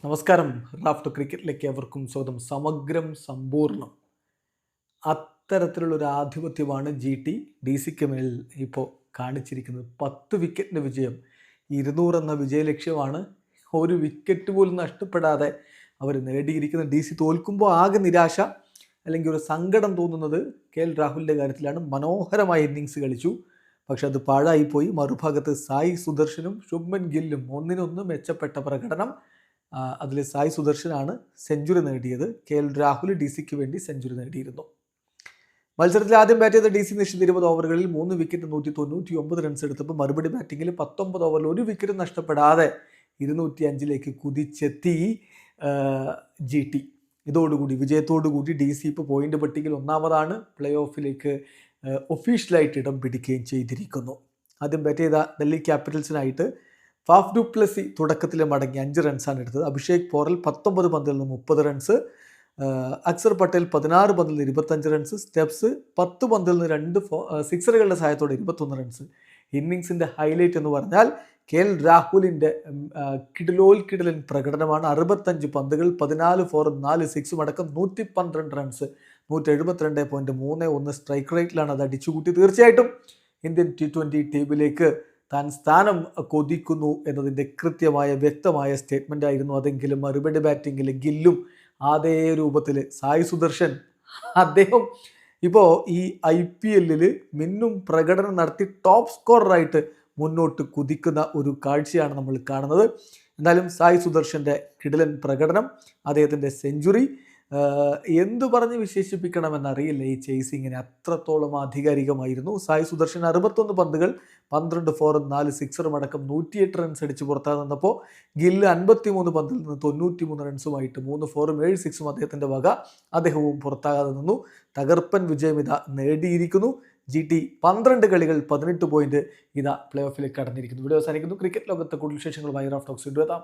നമസ്കാരം. റാഫ്റ്റോ ക്രിക്കറ്റിലേക്ക് അവർക്കും സ്വാഗതം. സമഗ്രം സമ്പൂർണ്ണം അത്തരത്തിലുള്ളൊരു ആധിപത്യമാണ് ഡി സിക്ക് മേൽ ഇപ്പോൾ കാണിച്ചിരിക്കുന്നത്. 10 വിക്കറ്റിൻ്റെ വിജയം, 200 എന്ന വിജയലക്ഷ്യമാണ് ഒരു വിക്കറ്റ് പോലും നഷ്ടപ്പെടാതെ അവർ നേടിയിരിക്കുന്നത്. ഡി സി തോൽക്കുമ്പോൾ ആകെ നിരാശ അല്ലെങ്കിൽ ഒരു സങ്കടം തോന്നുന്നത് KL രാഹുലിൻ്റെ കാര്യത്തിലാണ്. മനോഹരമായ ഇന്നിങ്സ് കളിച്ചു, പക്ഷെ അത് പാഴായിപ്പോയി. മറുഭാഗത്ത് സായി സുദർശനും ശുഭ്മൻ ഗില്ലും ഒന്നിനൊന്ന് മെച്ചപ്പെട്ട പ്രകടനം. അതിൽ സായി സുദർശനാണ് സെഞ്ചുറി നേടിയത്. KL രാഹുൽ ഡി സിക്ക് വേണ്ടി സെഞ്ചുറി നേടിയിരുന്നു. മത്സരത്തിൽ ആദ്യം ബാറ്റ് ചെയ്ത ഡി സി നിശ്ചിത 20 ഓവറുകളിൽ 3 വിക്കറ്റ് 199 റൺസ് എടുത്തപ്പോൾ മറുപടി ബാറ്റിങ്ങിൽ 19 ഓവറിൽ 1 വിക്കറ്റ് നഷ്ടപ്പെടാതെ 205 കുതിച്ചെത്തി GT. ഇതോടുകൂടി വിജയത്തോടുകൂടി ഡി സി ഇപ്പോൾ പോയിന്റ് പട്ടികയിൽ ഒന്നാമതാണ്. പ്ലേ ഓഫിലേക്ക് ഒഫീഷ്യലായിട്ട് ഇടം പിടിക്കുകയും ചെയ്തിരിക്കുന്നു. ആദ്യം ബാറ്റ് ചെയ്ത ഡൽഹി ക്യാപിറ്റൽസിനായിട്ട് ഫാഫ് ഡു പ്ലസി തുടക്കത്തിൽ മടങ്ങി 5 റൺസാണ് എടുത്തത്. അഭിഷേക് പോറൽ 19 പന്തിൽ നിന്ന് 30 റൺസ്, അക്സർ പട്ടേൽ 16 പന്തിൽ നിന്ന് 25 റൺസ്, സ്റ്റെപ്സ് 10 പന്തിൽ നിന്ന് 2 സിക്സറുകളുടെ സഹായത്തോടെ 21 റൺസ്. ഇന്നിങ്സിൻ്റെ ഹൈലൈറ്റ് എന്ന് പറഞ്ഞാൽ KL രാഹുലിൻ്റെ കിടിലൻ പ്രകടനമാണ്. 65 പന്തുകൾ, 14 ഫോറും 4 സിക്സും അടക്കം 112 റൺസ്, 172.31 സ്ട്രൈക്ക് റേറ്റിലാണ് അത് അടിച്ചുകൂട്ടി. തീർച്ചയായിട്ടും ഇന്ത്യൻ T20 ടീമിലേക്ക് താൻ സ്ഥാനം കൊതിക്കുന്നു എന്നതിൻ്റെ കൃത്യമായ വ്യക്തമായ സ്റ്റേറ്റ്മെൻ്റ് ആയിരുന്നു അതെങ്കിലും മറുപടി ബാറ്റിങ്ങിൽ ഗില്ലും അതേ രൂപത്തിൽ സായി സുദർശൻ അദ്ദേഹം ഇപ്പോൾ ഈ IPL മിന്നും പ്രകടനം നടത്തി ടോപ്പ് സ്കോററായിട്ട് മുന്നോട്ട് കുതിക്കുന്ന ഒരു കാഴ്ചയാണ് നമ്മൾ കാണുന്നത്. എന്നാലും സായി സുദർശൻ്റെ കിടിലൻ പ്രകടനം, അദ്ദേഹത്തിൻ്റെ സെഞ്ചുറി എന്തു പറഞ്ഞ് വിശേഷിപ്പിക്കണമെന്നറിയില്ല. ഈ ചേസിങ്ങിന് അത്രത്തോളം ആധികാരികമായിരുന്നു. സായി സുദർശൻ 61 പന്തുകൾ, 12 ഫോറും 4 സിക്സറും അടക്കം 108 റൺസ് അടിച്ച് പുറത്താതെ നിന്നപ്പോൾ ഗില്ല് 53 പന്തിൽ നിന്ന് 93 റൺസുമായിട്ട് 3 ഫോറും 7 സിക്സും അദ്ദേഹത്തിൻ്റെ വക, അദ്ദേഹവും പുറത്താകാതെ നിന്നു. തകർപ്പൻ വിജയം ഇതാ നേടിയിരിക്കുന്നു. GT 12 കളികൾ 18 പോയിന്റ് ഇതാ പ്ലേ ഓഫിലേക്ക് കടന്നിരിക്കുന്നു. വീഡിയോ അവസാനിക്കുന്നു. ക്രിക്കറ്റ് ലോകത്തെ കൂടുതൽ വിശേഷങ്ങളുമായി റാഫ് ടോക്സ് വീണ്ടും എത്താം.